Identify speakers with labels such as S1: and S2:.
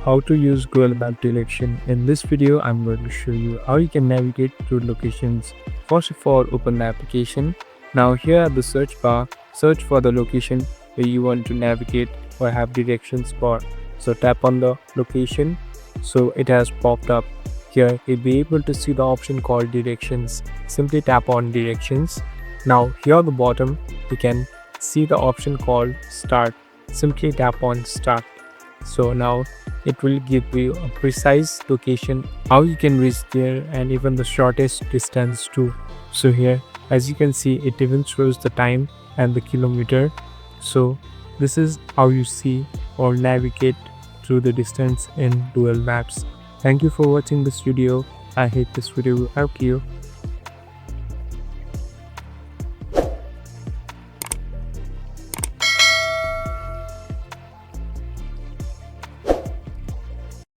S1: how to use Google Map direction. In this video, I'm going to show you how you can navigate through locations. First of all, open the application. Now here at the search bar, search for the location where you want to navigate or have directions for. So tap on the location. So it has popped up. Here you'll be able to see the option called directions. Simply tap on directions. Now here at the bottom, you can see the option called start. Simply tap on start. So now it will give you a precise location, how you can reach there, and even the shortest distance too. So here, as you can see, it even shows the time and the kilometer. So this is how you see or navigate through the distance in Google Maps. Thank you for watching this video. I hope this video will help you.